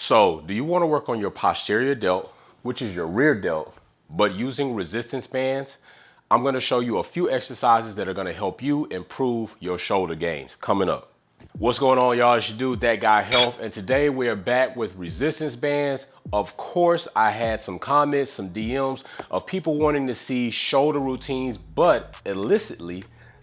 So, do you want to work on your posterior delt, which is your rear delt, but using resistance bands? I'm going to show you a few exercises that are going to help you improve your shoulder gains coming up. What's going on, y'all? It's your dude, That Guy Health, and today we are back with resistance bands. Of course, I had some comments, some DMs of people wanting to see shoulder routines, but illicitly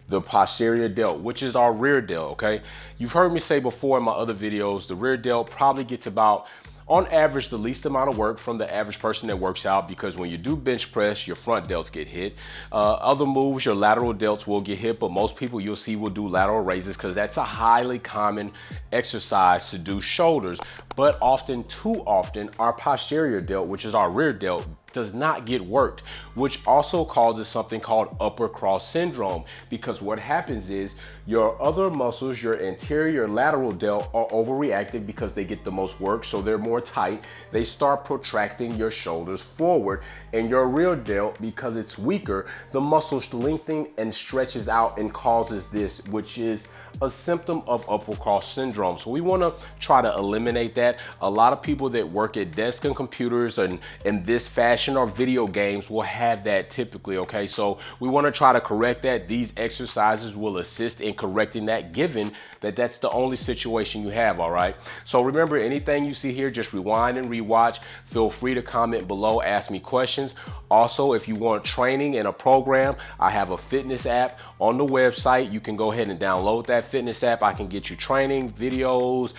the posterior delt, which is our rear delt, okay? You've heard me say before in my other videos, the rear delt probably gets about, on average, the least amount of work from the average person that works out, because when you do bench press, your front delts get hit. Other moves, your lateral delts will get hit, but most people you'll see will do lateral raises because that's a highly common exercise to do shoulders. But often, too often, our posterior delt, which is our rear delt, does not get worked, which also causes something called upper cross syndrome, because what happens is your other muscles, your anterior lateral delt, are overreactive because they get the most work, so they're more tight. They start protracting your shoulders forward, and your rear delt, because it's weaker, the muscles lengthen and stretches out and causes this, which is a symptom of upper cross syndrome. So we want to try to eliminate that. A lot of people that work at desks and computers and in this fashion or video games will have that typically, okay? So we want to try to correct that. These exercises will assist in correcting that, given that that's the only situation you have, all right? So remember, anything you see here, just rewind and rewatch. Feel free to comment below, ask me questions. Also, if you want training in a program, I have a fitness app on the website. You can go ahead and download that fitness app. I can get you training videos.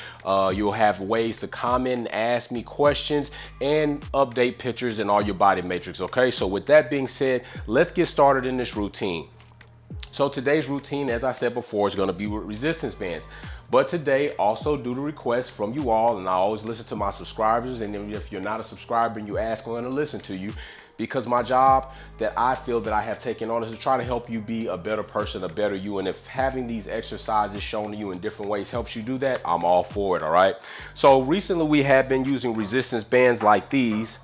You'll have ways to comment and ask me questions and update pictures and all your body matrix, okay? So with that being said, let's get started in this routine. So today's routine, as I said before, is going to be with resistance bands. But today, also due to requests from you all, and I always listen to my subscribers, and if you're not a subscriber and you ask, I'm going to listen to you, because my job that I feel that I have taken on is to try to help you be a better person, a better you. And if having these exercises shown to you in different ways helps you do that, I'm all for it, all right? So recently we have been using resistance bands like these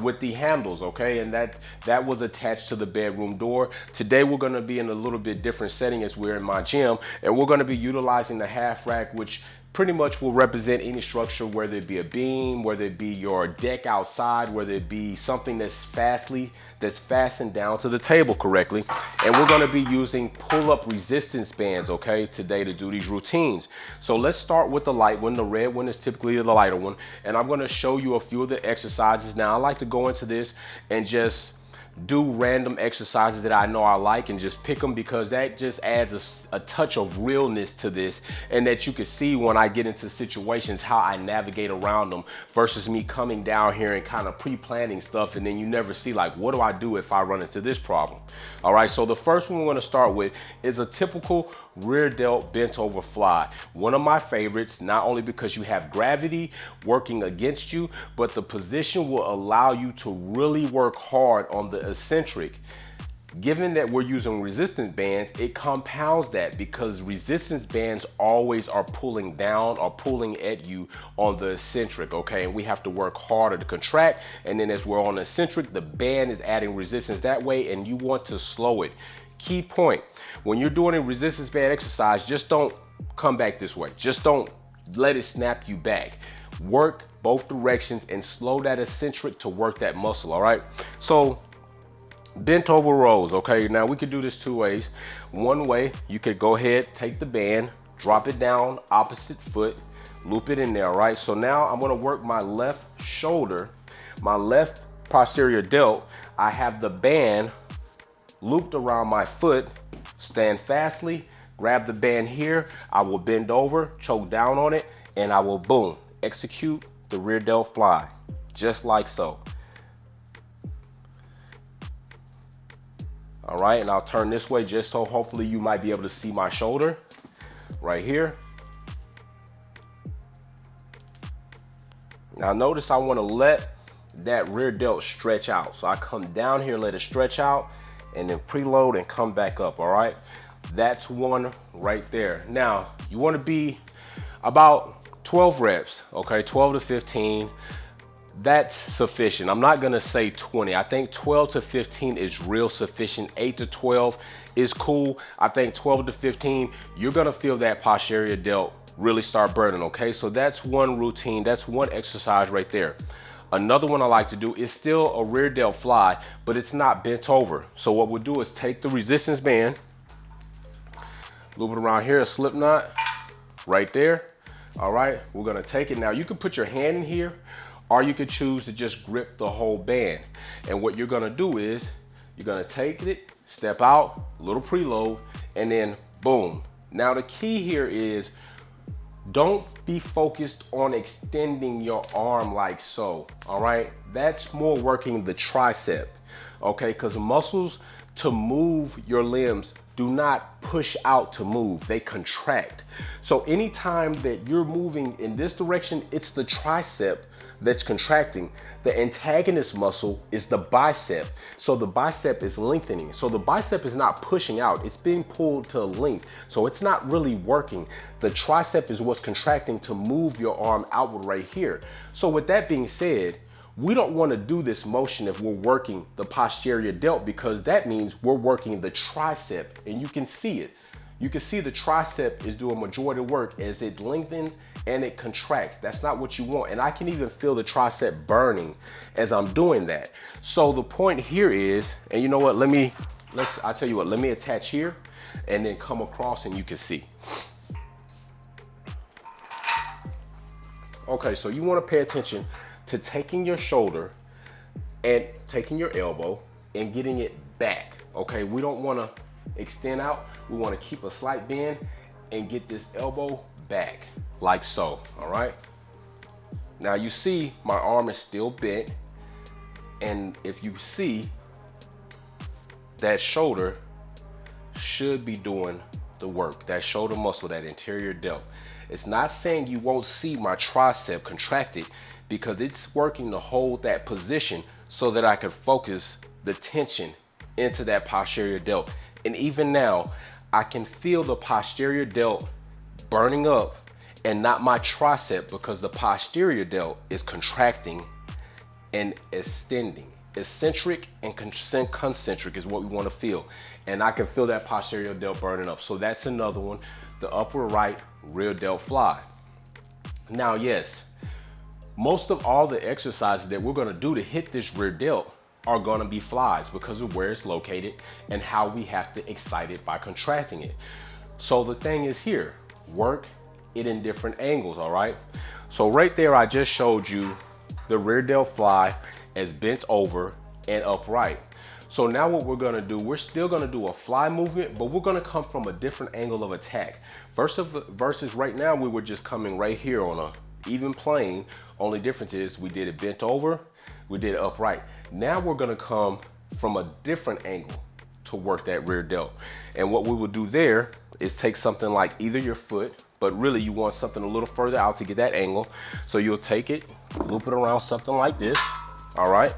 with the handles, okay? And that was attached to the bedroom door. Today we're gonna be in a little bit different setting as we're in my gym, and we're gonna be utilizing the half rack, which pretty much will represent any structure, whether it be a beam, whether it be your deck outside, whether it be something that's fastened down to the table correctly. And we're gonna be using pull-up resistance bands, okay, today to do these routines. So let's start with the light one. The red one is typically the lighter one. And I'm gonna show you a few of the exercises. Now, I like to go into this and just do random exercises that I know I like and just pick them, because that just adds a touch of realness to this, and that you can see when I get into situations how I navigate around them, versus me coming down here and kind of pre-planning stuff and then you never see, like, what do I do if I run into this problem? All right, so the first one we're going to start with is a typical rear delt bent over fly. One of my favorites, not only because you have gravity working against you, but the position will allow you to really work hard on the eccentric. Given that we're using resistance bands, it compounds that, because resistance bands always are pulling down or pulling at you on the eccentric, okay? And we have to work harder to contract, and then as we're on the eccentric, the band is adding resistance that way, and you want to slow it. Key point, when you're doing a resistance band exercise, just don't come back this way. Just don't let it snap you back. Work both directions and slow that eccentric to work that muscle, all right? So bent over rows, okay? Now we could do this two ways. One way, you could go ahead, take the band, drop it down, opposite foot, loop it in there, all right? So now I'm gonna work my left shoulder, my left posterior delt. I have the band looped around my foot, stand fastly, grab the band here, I will bend over, choke down on it, and I will, boom, execute the rear delt fly, just like so. All right, and I'll turn this way just so hopefully you might be able to see my shoulder right here. Now notice I want to let that rear delt stretch out. So I come down here, let it stretch out, and then preload and come back up, all right? That's one right there. Now, you want to be about 12 reps, okay? 12 to 15. That's sufficient. I'm not gonna say 20. I think 12 to 15 is real sufficient. 8 to 12 is cool. I think 12 to 15, you're gonna feel that posterior delt really start burning, okay? So that's one routine, that's one exercise right there. Another one I like to do is still a rear delt fly, but it's not bent over. So what we'll do is take the resistance band, loop it around here, a slip knot right there. All right, we're gonna take it. Now you can put your hand in here, or you could choose to just grip the whole band. And what you're gonna do is you're gonna take it, step out, little preload, and then boom. Now the key here is don't be focused on extending your arm like so, all right? That's more working the tricep, okay? Because muscles to move your limbs do not push out to move, they contract. So anytime that you're moving in this direction, it's the tricep that's contracting. The antagonist muscle is the bicep. So the bicep is lengthening. So the bicep is not pushing out, it's being pulled to a length. So it's not really working. The tricep is what's contracting to move your arm outward right here. So with that being said, we don't want to do this motion if we're working the posterior delt, because that means we're working the tricep, and you can see it. You can see the tricep is doing majority of work as it lengthens and it contracts. That's not what you want. And I can even feel the tricep burning as I'm doing that. So the point here is, and you know what, I'll tell you what, let me attach here and then come across and you can see. Okay, so you want to pay attention to taking your shoulder and taking your elbow and getting it back. Okay, we don't want to extend out. We want to keep a slight bend and get this elbow back like so. All right, now you see my arm is still bent, and if you see, that shoulder should be doing the work, that shoulder muscle, that anterior delt. It's not saying you won't see my tricep contracted, because it's working to hold that position so that I can focus the tension into that posterior delt. And even now, I can feel the posterior delt burning up and not my tricep, because the posterior delt is contracting and extending. Eccentric and concentric is what we want to feel. And I can feel that posterior delt burning up. So that's another one, the upper right rear delt fly. Now, yes, most of all the exercises that we're going to do to hit this rear delt are going to be flies, because of where it's located and how we have to excite it by contracting it. So the thing is here, work it in different angles, all right? So right there, I just showed you the rear delt fly as bent over and upright. So now what we're gonna do, we're still gonna do a fly movement, but we're gonna come from a different angle of attack. Versus right now, we were just coming right here on a even plane. Only difference is we did it bent over, we did it upright. Now we're gonna come from a different angle to work that rear delt. And what we will do there is take something like either your foot, but really you want something a little further out to get that angle. So you'll take it, loop it around something like this, all right?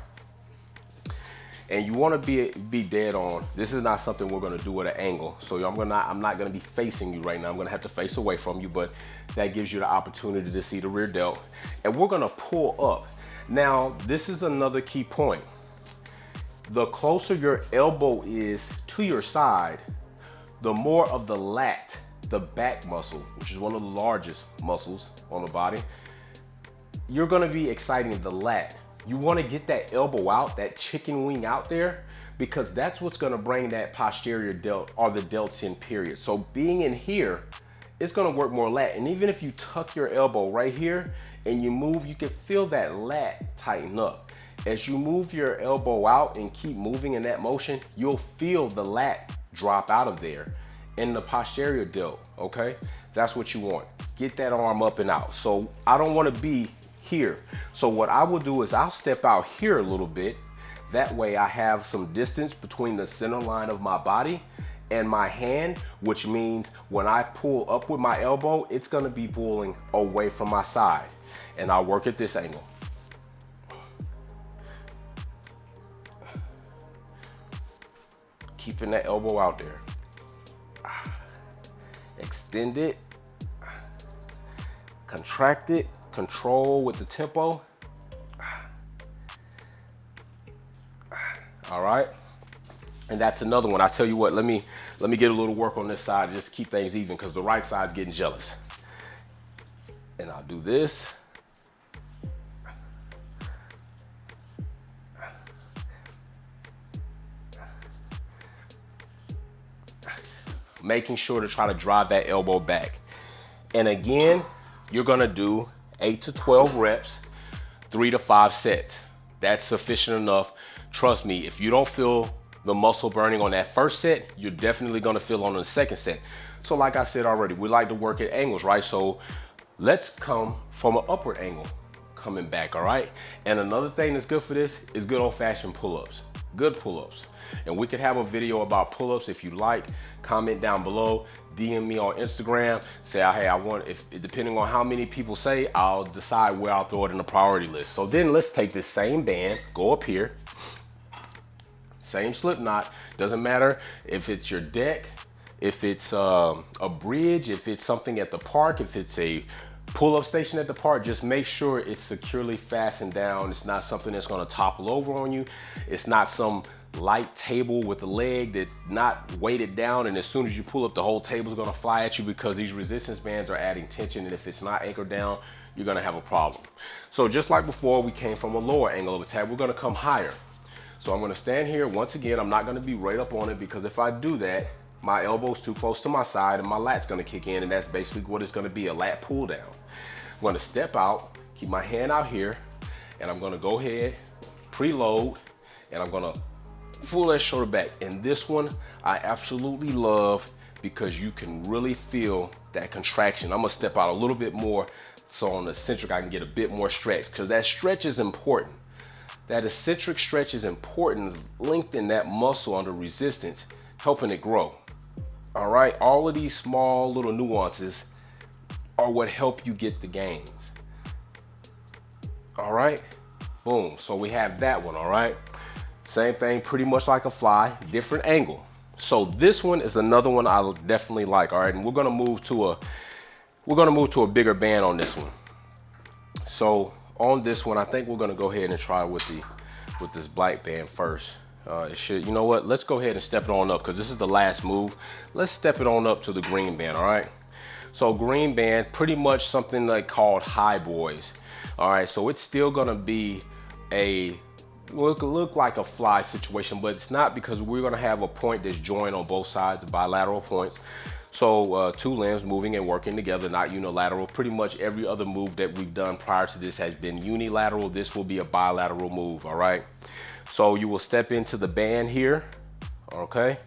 And you want to be dead on. This is not something we're going to do at an angle. So I'm not going to be facing you right now. I'm going to have to face away from you, but that gives you the opportunity to see the rear delt. And we're going to pull up. Now, this is another key point. The closer your elbow is to your side, the more of the lat, the back muscle, which is one of the largest muscles on the body, you're going to be exciting the lat. You want to get that elbow out, that chicken wing out there, because that's what's going to bring that posterior delt or the delts in, period. So being in here, it's going to work more lat. And even if you tuck your elbow right here and you move, you can feel that lat tighten up. As you move your elbow out and keep moving in that motion, you'll feel the lat drop out of there in the posterior delt, okay? That's what you want. Get that arm up and out. So I don't want to be here. So what I will do is I'll step out here a little bit. That way I have some distance between the center line of my body and my hand, which means when I pull up with my elbow, it's going to be pulling away from my side. And I'll work at this angle. Keeping that elbow out there. Extend it. Contract it. Control with the tempo. All right. And that's another one. I tell you what, let me get a little work on this side to just keep things even, because the right side's getting jealous. And I'll do this. Making sure to try to drive that elbow back. And again, you're gonna do 8 to 12 reps, 3 to 5 sets. That's sufficient enough. Trust me, if you don't feel the muscle burning on that first set, you're definitely gonna feel on the second set. So like I said already, we like to work at angles, right? So let's come from an upward angle, coming back, all right? And another thing that's good for this is good old-fashioned pull-ups, good pull-ups. And we could have a video about pull-ups if you like. Comment down below, DM me on Instagram, say, hey, I want, if depending on how many people say, I'll decide where I'll throw it in the priority list. So then let's take this same band, go up here, same slip knot. Doesn't matter if it's your deck, if it's a bridge, if it's something at the park, if it's a pull-up station at the park, just make sure it's securely fastened down. It's not something that's gonna topple over on you. It's not some light table with a leg that's not weighted down, and as soon as you pull up, the whole table's gonna fly at you, because these resistance bands are adding tension, and if it's not anchored down, you're gonna have a problem. So just like before, we came from a lower angle of attack, we're gonna come higher. So I'm gonna stand here. Once again, I'm not gonna be right up on it, because if I do that, my elbow's too close to my side and my lat's gonna kick in, and that's basically what it's gonna be, a lat pull down. I'm gonna step out, keep my hand out here, and I'm gonna go ahead, preload, and I'm gonna pull that shoulder back. And this one I absolutely love, because you can really feel that contraction. I'm gonna step out a little bit more, so on the eccentric I can get a bit more stretch, because that stretch is important. That eccentric stretch is important, lengthen that muscle under resistance, helping it grow. All right, all of these small little nuances are what help you get the gains. All right, boom. So we have that one, all right? Same thing, pretty much like a fly, different angle. So this one is another one I definitely like, all right? And we're gonna move to a bigger band on this one. So on this one, I think we're gonna go ahead and try with this black band first. It should, you know what? Let's go ahead and step it on up, because this is the last move. Let's step it on up to the green band, all right? So green band, pretty much something like called high boys. All right, so it's still gonna be a look like a fly situation, but it's not, because we're gonna have a point that's joined on both sides, bilateral points. So two limbs moving and working together, not unilateral. Pretty much every other move that we've done prior to this has been unilateral. This will be a bilateral move, all right? So you will step into the band here, okay?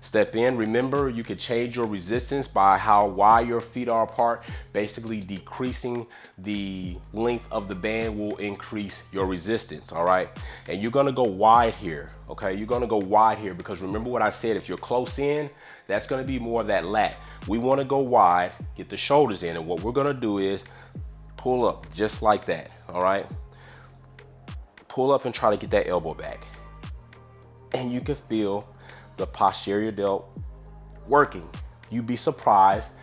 Step in. Remember, you can change your resistance by how wide your feet are apart. Basically, decreasing the length of the band will increase your resistance, all right? And you're gonna go wide here, okay? You're gonna go wide here, because remember what I said, if you're close in, that's gonna be more of that lat. We wanna go wide, get the shoulders in, and what we're gonna do is pull up just like that, all right? Pull up and try to get that elbow back. And you can feel the posterior delt working. You'd be surprised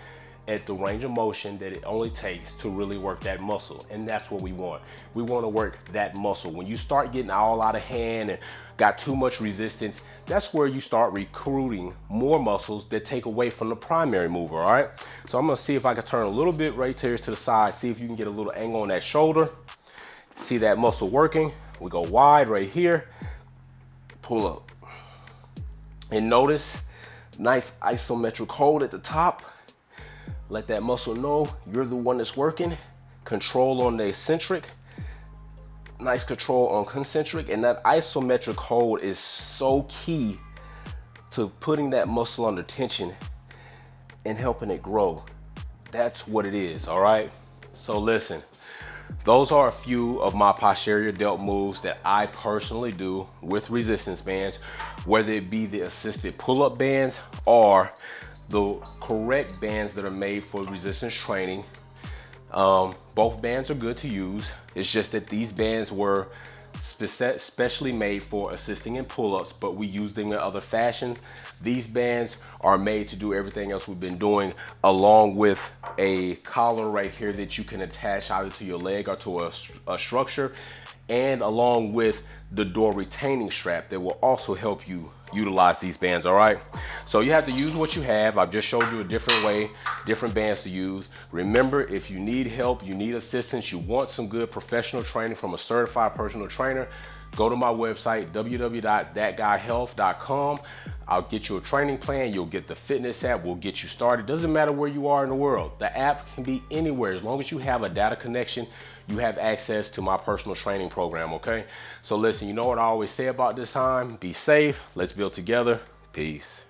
at the range of motion that it only takes to really work that muscle. And that's what we want. We want to work that muscle. When you start getting all out of hand and got too much resistance, that's where you start recruiting more muscles that take away from the primary mover, all right? So I'm gonna see if I can turn a little bit right here to the side, see if you can get a little angle on that shoulder. See that muscle working. We go wide right here, pull up. And notice, nice isometric hold at the top. Let that muscle know you're the one that's working. Control on the eccentric. Nice control on concentric. And that isometric hold is so key to putting that muscle under tension and helping it grow. That's what it is, all right? So listen, those are a few of my posterior delt moves that I personally do with resistance bands, whether it be the assisted pull-up bands or the correct bands that are made for resistance training. Both bands are good to use. It's just that these bands were specially made for assisting in pull-ups, but we use them in other fashion. These bands are made to do everything else we've been doing, along with a collar right here that you can attach either to your leg or to a structure, and along with the door retaining strap that will also help you utilize these bands, all right? So you have to use what you have. I've just showed you a different way, different bands to use. Remember, if you need help, you need assistance, you want some good professional training from a certified personal trainer, go to my website, www.thatguyhealth.com. I'll get you a training plan. You'll get the fitness app. We'll get you started. Doesn't matter where you are in the world. The app can be anywhere. As long as you have a data connection, you have access to my personal training program, okay? So listen, you know what I always say about this time? Be safe. Let's build together. Peace.